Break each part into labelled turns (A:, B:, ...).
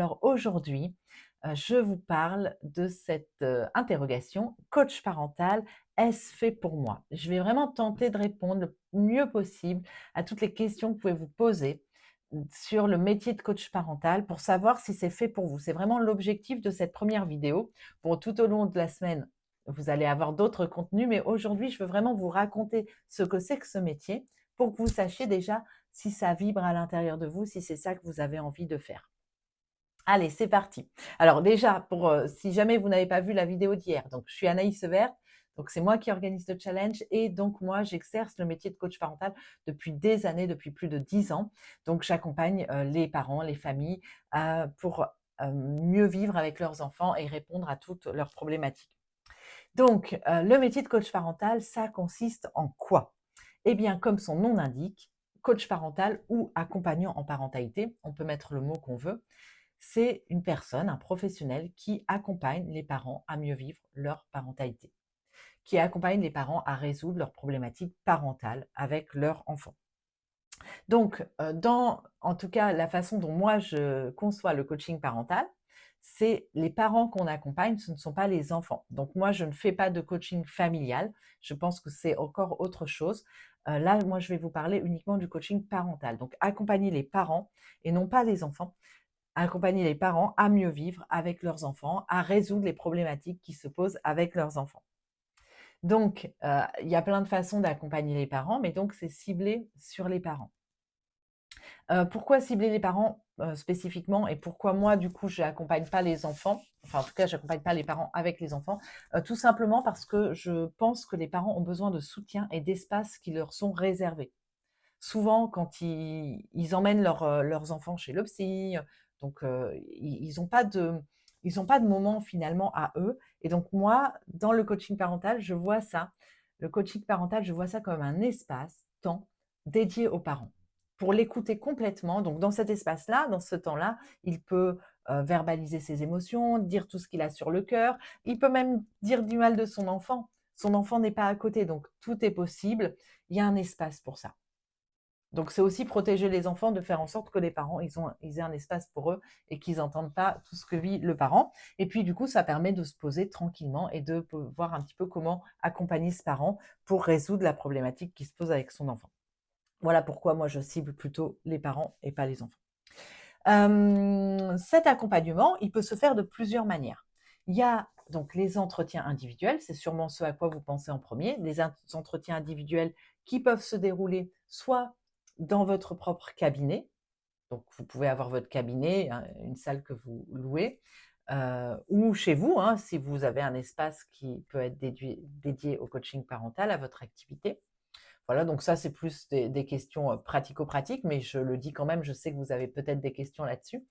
A: Alors aujourd'hui, je vous parle de cette, interrogation: «Coach parental, est-ce fait pour moi?» Je vais vraiment tenter de répondre le mieux possible à toutes les questions que vous pouvez vous poser, sur le métier de coach parental pour savoir si c'est fait pour vous. C'est vraiment l'objectif de cette première vidéo. Bon, tout au long de la semaine, vous allez avoir d'autres contenus, mais aujourd'hui, je veux vraiment vous raconter ce que c'est que ce métier pour que vous sachiez déjà si ça vibre à l'intérieur de vous, si c'est ça que vous avez envie de faire. Allez, c'est parti. Alors déjà, si jamais vous n'avez pas vu la vidéo d'hier, donc je suis Anaïs Severt, donc c'est moi qui organise le challenge et donc moi j'exerce le métier de coach parental depuis des années, depuis plus de 10 ans. Donc j'accompagne, les parents, les familles, pour, mieux vivre avec leurs enfants et répondre à toutes leurs problématiques. Donc, le métier de coach parental, ça consiste en quoi? Eh bien, comme son nom l'indique, coach parental ou accompagnant en parentalité, on peut mettre le mot qu'on veut, c'est une personne, un professionnel qui accompagne les parents à mieux vivre leur parentalité, qui accompagne les parents à résoudre leurs problématiques parentales avec leur enfant. Donc, dans en tout cas la façon dont moi je conçois le coaching parental, c'est les parents qu'on accompagne, ce ne sont pas les enfants. Donc moi, je ne fais pas de coaching familial, je pense que c'est encore autre chose. Là, moi, je vais vous parler uniquement du coaching parental. Donc accompagner les parents et non pas les enfants. Accompagner les parents à mieux vivre avec leurs enfants, à résoudre les problématiques qui se posent avec leurs enfants. Donc, il y a plein de façons d'accompagner les parents, mais donc c'est ciblé sur les parents. Pourquoi cibler les parents, spécifiquement et pourquoi moi, du coup, je n'accompagne pas les enfants? Enfin, en tout cas, j'accompagne pas les parents avec les enfants. Tout simplement parce que je pense que les parents ont besoin de soutien et d'espace qui leur sont réservés. Souvent, quand ils emmènent leurs enfants chez le psy, donc ils n'ont pas de moment finalement à eux et donc moi, dans le coaching parental, je vois ça. Le coaching parental, je vois ça comme un espace, temps dédié aux parents pour l'écouter complètement. Donc dans cet espace-là, dans ce temps-là, il peut, verbaliser ses émotions, dire tout ce qu'il a sur le cœur. Il peut même dire du mal de son enfant. Son enfant n'est pas à côté, donc tout est possible. Il y a un espace pour ça. Donc c'est aussi protéger les enfants, de faire en sorte que les parents, ils aient un espace pour eux et qu'ils n'entendent pas tout ce que vit le parent. Et puis du coup, ça permet de se poser tranquillement et de voir un petit peu comment accompagner ce parent pour résoudre la problématique qui se pose avec son enfant. Voilà pourquoi moi je cible plutôt les parents et pas les enfants. Cet accompagnement, il peut se faire de plusieurs manières. Il y a donc les entretiens individuels, c'est sûrement ce à quoi vous pensez en premier, des entretiens individuels qui peuvent se dérouler soit dans votre propre cabinet, donc vous pouvez avoir votre cabinet, hein, une salle que vous louez, ou chez vous, hein, si vous avez un espace qui peut être dédié au coaching parental, à votre activité. Voilà, donc ça, c'est plus des questions, pratico-pratiques, mais je le dis quand même, je sais que vous avez peut-être des questions là-dessus.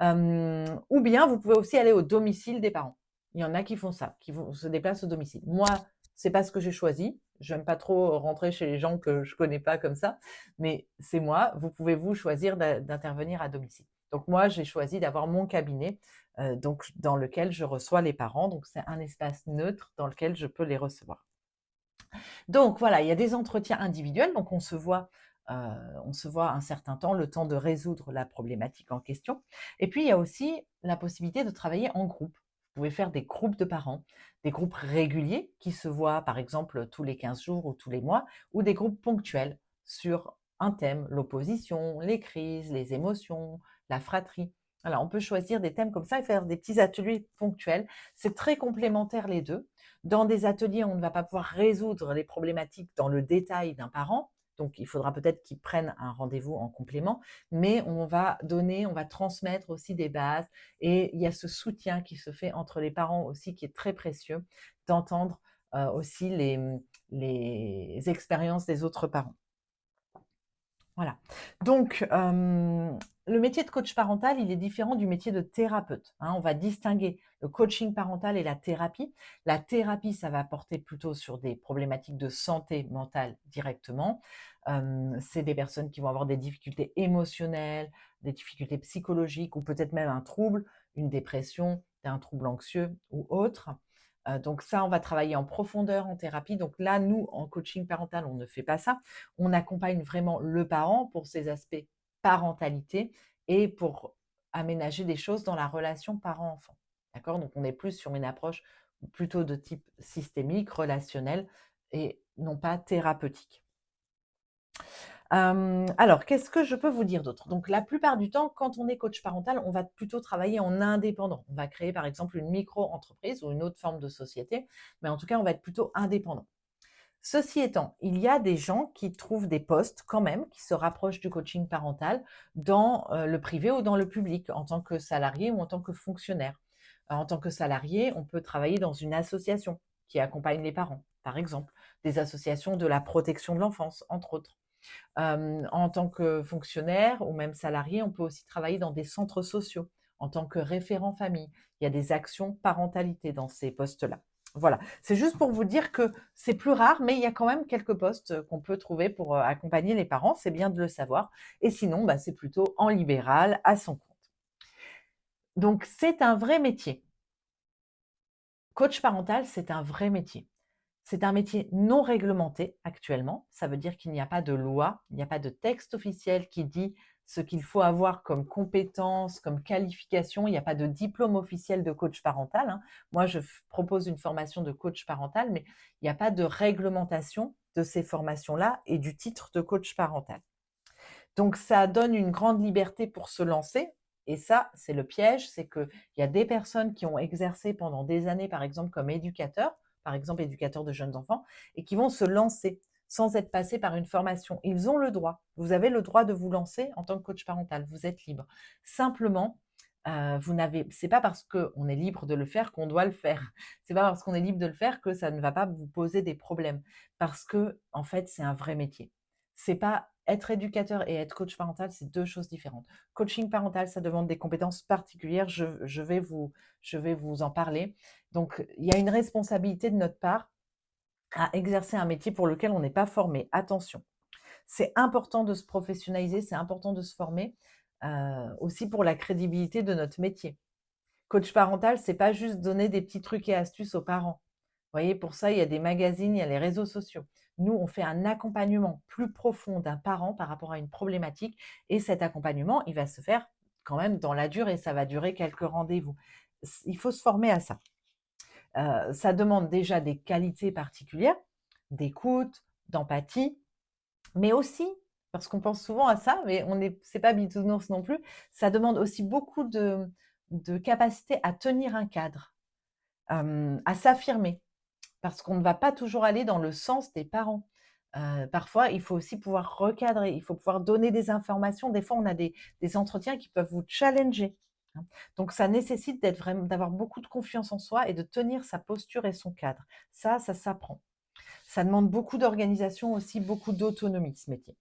A: Ou bien vous pouvez aussi aller au domicile des parents. Il y en a qui font ça, qui vont se déplacent au domicile. Moi, c'est pas ce que j'ai choisi. J'aime pas trop rentrer chez les gens que je connais pas comme ça, mais c'est moi. Vous pouvez vous choisir d'intervenir à domicile. Donc moi, j'ai choisi d'avoir mon cabinet, donc dans lequel je reçois les parents. Donc c'est un espace neutre dans lequel je peux les recevoir. Donc voilà, il y a des entretiens individuels, donc on se voit un certain temps, le temps de résoudre la problématique en question. Et puis il y a aussi la possibilité de travailler en groupe. Vous pouvez faire des groupes de parents, des groupes réguliers qui se voient par exemple tous les 15 jours ou tous les mois, ou des groupes ponctuels sur un thème, l'opposition, les crises, les émotions, la fratrie. Alors on peut choisir des thèmes comme ça et faire des petits ateliers ponctuels. C'est très complémentaire les deux. Dans des ateliers, on ne va pas pouvoir résoudre les problématiques dans le détail d'un parent, donc il faudra peut-être qu'ils prennent un rendez-vous en complément, mais on va transmettre aussi des bases et il y a ce soutien qui se fait entre les parents aussi qui est très précieux, d'entendre, aussi les expériences des autres parents. Voilà. Donc, le métier de coach parental, il est différent du métier de thérapeute, hein. On va distinguer le coaching parental et la thérapie. La thérapie, ça va porter plutôt sur des problématiques de santé mentale directement. C'est des personnes qui vont avoir des difficultés émotionnelles, des difficultés psychologiques ou peut-être même un trouble, une dépression, un trouble anxieux ou autre. Donc ça, on va travailler en profondeur en thérapie. Donc là, nous, en coaching parental, on ne fait pas ça. On accompagne vraiment le parent pour ses aspects parentalité et pour aménager des choses dans la relation parent-enfant. D'accord? Donc on est plus sur une approche plutôt de type systémique, relationnel et non pas thérapeutique. Alors, qu'est-ce que je peux vous dire d'autre? Donc la plupart du temps, quand on est coach parental, on va plutôt travailler en indépendant. On va créer par exemple une micro-entreprise ou une autre forme de société, mais en tout cas, on va être plutôt indépendant. Ceci étant, il y a des gens qui trouvent des postes quand même, qui se rapprochent du coaching parental dans, le privé ou dans le public, en tant que salarié ou en tant que fonctionnaire. En tant que salarié, on peut travailler dans une association qui accompagne les parents, par exemple, des associations de la protection de l'enfance, entre autres. En tant que fonctionnaire ou même salarié, on peut aussi travailler dans des centres sociaux en tant que référent famille. Il y a des actions parentalité dans ces postes-là. Voilà, c'est juste pour vous dire que c'est plus rare, mais il y a quand même quelques postes qu'on peut trouver pour accompagner les parents, c'est bien de le savoir. Et sinon, bah, c'est plutôt en libéral, à son compte. Donc, c'est un vrai métier. Coach parental, c'est un vrai métier. C'est un métier non réglementé actuellement. Ça veut dire qu'il n'y a pas de loi, il n'y a pas de texte officiel qui dit ce qu'il faut avoir comme compétences, comme qualification. Il n'y a pas de diplôme officiel de coach parental, hein. Moi, propose une formation de coach parental, mais il n'y a pas de réglementation de ces formations-là et du titre de coach parental. Donc, ça donne une grande liberté pour se lancer. Et ça, c'est le piège, c'est qu'il y a des personnes qui ont exercé pendant des années, par exemple, comme éducateurs, par exemple, éducateurs de jeunes enfants, et qui vont se lancer sans être passés par une formation. Ils ont le droit. Vous avez le droit de vous lancer en tant que coach parental. Vous êtes libre. Simplement, c'est pas parce qu'on est libre de le faire qu'on doit le faire. C'est pas parce qu'on est libre de le faire que ça ne va pas vous poser des problèmes. Parce que, en fait, c'est un vrai métier. C'est pas être éducateur et être coach parental, c'est 2 choses différentes. Coaching parental, ça demande des compétences particulières, je vais vous en parler. Donc, il y a une responsabilité de notre part à exercer un métier pour lequel on n'est pas formé. Attention, c'est important de se professionnaliser, c'est important de se former, aussi pour la crédibilité de notre métier. Coach parental, c'est pas juste donner des petits trucs et astuces aux parents. Vous voyez, pour ça, il y a des magazines, il y a les réseaux sociaux. Nous, on fait un accompagnement plus profond d'un parent par rapport à une problématique et cet accompagnement, il va se faire quand même dans la durée, ça va durer quelques rendez-vous. Il faut se former à ça. Ça demande déjà des qualités particulières, d'écoute, d'empathie, mais aussi, parce qu'on pense souvent à ça, mais c'est pas bisounours non plus, ça demande aussi beaucoup de capacité à tenir un cadre, à s'affirmer. Parce qu'on ne va pas toujours aller dans le sens des parents. Parfois, il faut aussi pouvoir recadrer, il faut pouvoir donner des informations. Des fois, on a des entretiens qui peuvent vous challenger, hein. Donc ça nécessite d'avoir beaucoup de confiance en soi et de tenir sa posture et son cadre. Ça s'apprend. Ça demande beaucoup d'organisation aussi, beaucoup d'autonomie, ce métier.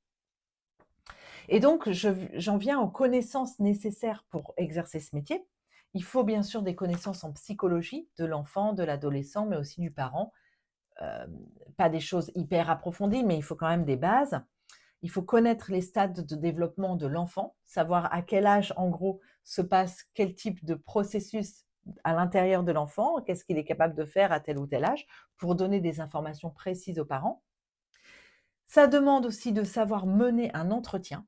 A: Et donc, j'en viens aux connaissances nécessaires pour exercer ce métier. Il faut bien sûr des connaissances en psychologie de l'enfant, de l'adolescent, mais aussi du parent. Pas des choses hyper approfondies, mais il faut quand même des bases. Il faut connaître les stades de développement de l'enfant, savoir à quel âge, en gros, se passe quel type de processus à l'intérieur de l'enfant, qu'est-ce qu'il est capable de faire à tel ou tel âge, pour donner des informations précises aux parents. Ça demande aussi de savoir mener un entretien.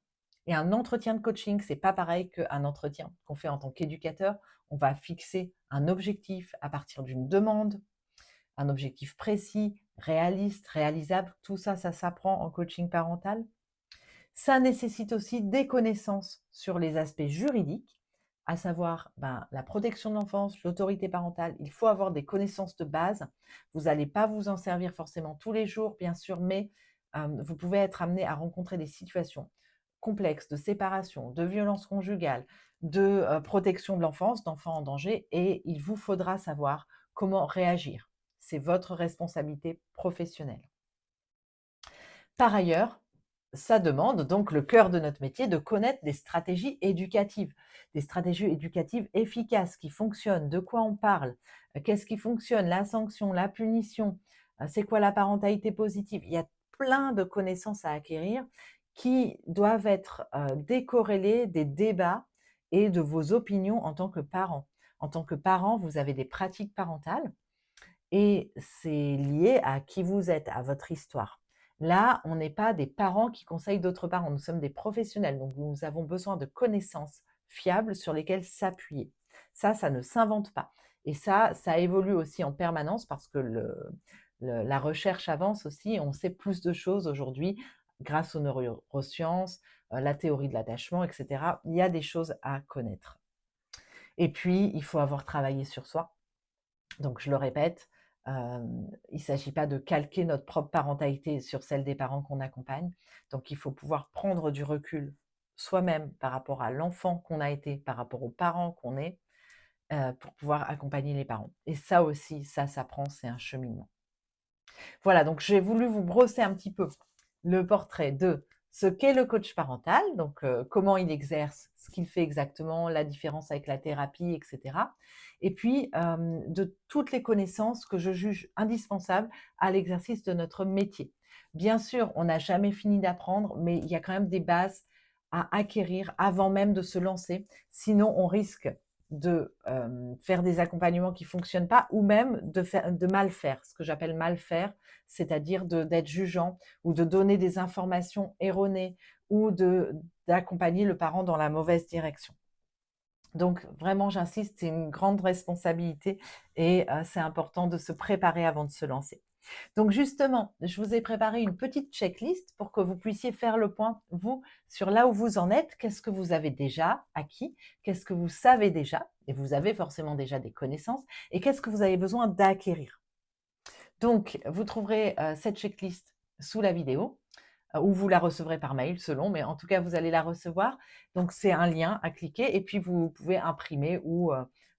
A: Et un entretien de coaching, c'est pas pareil qu'un entretien qu'on fait en tant qu'éducateur. On va fixer un objectif à partir d'une demande, un objectif précis, réaliste, réalisable. Tout ça, ça s'apprend en coaching parental. Ça nécessite aussi des connaissances sur les aspects juridiques, à savoir la protection de l'enfance, l'autorité parentale. Il faut avoir des connaissances de base. Vous n'allez pas vous en servir forcément tous les jours, bien sûr, mais vous pouvez être amené à rencontrer des situations complexes de séparation, de violence conjugale, de protection de l'enfance, d'enfants en danger, et il vous faudra savoir comment réagir. C'est votre responsabilité professionnelle. Par ailleurs, ça demande donc le cœur de notre métier de connaître des stratégies éducatives efficaces qui fonctionnent, de quoi on parle, qu'est-ce qui fonctionne, la sanction, la punition, c'est quoi la parentalité positive. Il y a plein de connaissances à acquérir qui doivent être décorrélées des débats et de vos opinions en tant que parent. En tant que parent, vous avez des pratiques parentales et c'est lié à qui vous êtes, à votre histoire. Là, on n'est pas des parents qui conseillent d'autres parents, nous sommes des professionnels, donc nous avons besoin de connaissances fiables sur lesquels s'appuyer. Ça ne s'invente pas. Et ça évolue aussi en permanence parce que la recherche avance aussi. On sait plus de choses aujourd'hui grâce aux neurosciences, la théorie de l'attachement, etc. Il y a des choses à connaître. Et puis, il faut avoir travaillé sur soi. Donc, je le répète, il ne s'agit pas de calquer notre propre parentalité sur celle des parents qu'on accompagne. Donc, il faut pouvoir prendre du recul soi-même par rapport à l'enfant qu'on a été, par rapport aux parents qu'on est, pour pouvoir accompagner les parents. Et ça aussi, ça s'apprend, c'est un cheminement. Voilà, donc j'ai voulu vous brosser un petit peu le portrait de ce qu'est le coach parental, donc comment il exerce, ce qu'il fait exactement, la différence avec la thérapie, etc. Et puis de toutes les connaissances que je juge indispensables à l'exercice de notre métier. Bien sûr, on n'a jamais fini d'apprendre, mais il y a quand même des bases à acquérir avant même de se lancer. Sinon, on risque de faire des accompagnements qui ne fonctionnent pas ou même de mal faire, ce que j'appelle mal faire, c'est-à-dire d'être jugeant ou de donner des informations erronées ou d'accompagner le parent dans la mauvaise direction. Donc vraiment, j'insiste, c'est une grande responsabilité et c'est important de se préparer avant de se lancer. Donc justement, je vous ai préparé une petite checklist pour que vous puissiez faire le point, vous, sur là où vous en êtes, qu'est-ce que vous avez déjà acquis, qu'est-ce que vous savez déjà, et vous avez forcément déjà des connaissances, et qu'est-ce que vous avez besoin d'acquérir. Donc, vous trouverez cette checklist sous la vidéo ou vous la recevrez par mail selon, mais en tout cas, vous allez la recevoir. Donc, c'est un lien à cliquer et puis vous pouvez imprimer ou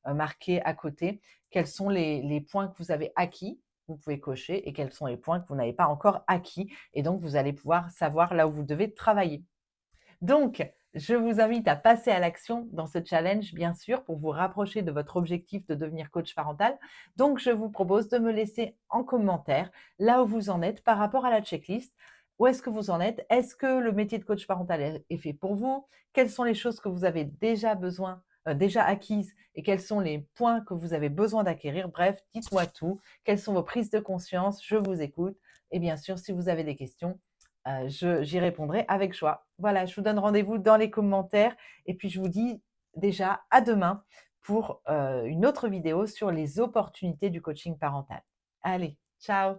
A: marquer à côté quels sont les points que vous avez acquis. Vous pouvez cocher et quels sont les points que vous n'avez pas encore acquis. Et donc, vous allez pouvoir savoir là où vous devez travailler. Donc, je vous invite à passer à l'action dans ce challenge, bien sûr, pour vous rapprocher de votre objectif de devenir coach parental. Donc, je vous propose de me laisser en commentaire là où vous en êtes par rapport à la checklist. Où est-ce que vous en êtes? Est-ce que le métier de coach parental est fait pour vous? Quelles sont les choses que vous avez déjà besoin, déjà acquises et quels sont les points que vous avez besoin d'acquérir? Bref, dites-moi tout. Quelles sont vos prises de conscience? Je vous écoute. Et bien sûr, si vous avez des questions, j'y répondrai avec joie. Voilà, je vous donne rendez-vous dans les commentaires et puis je vous dis déjà à demain pour une autre vidéo sur les opportunités du coaching parental. Allez, ciao!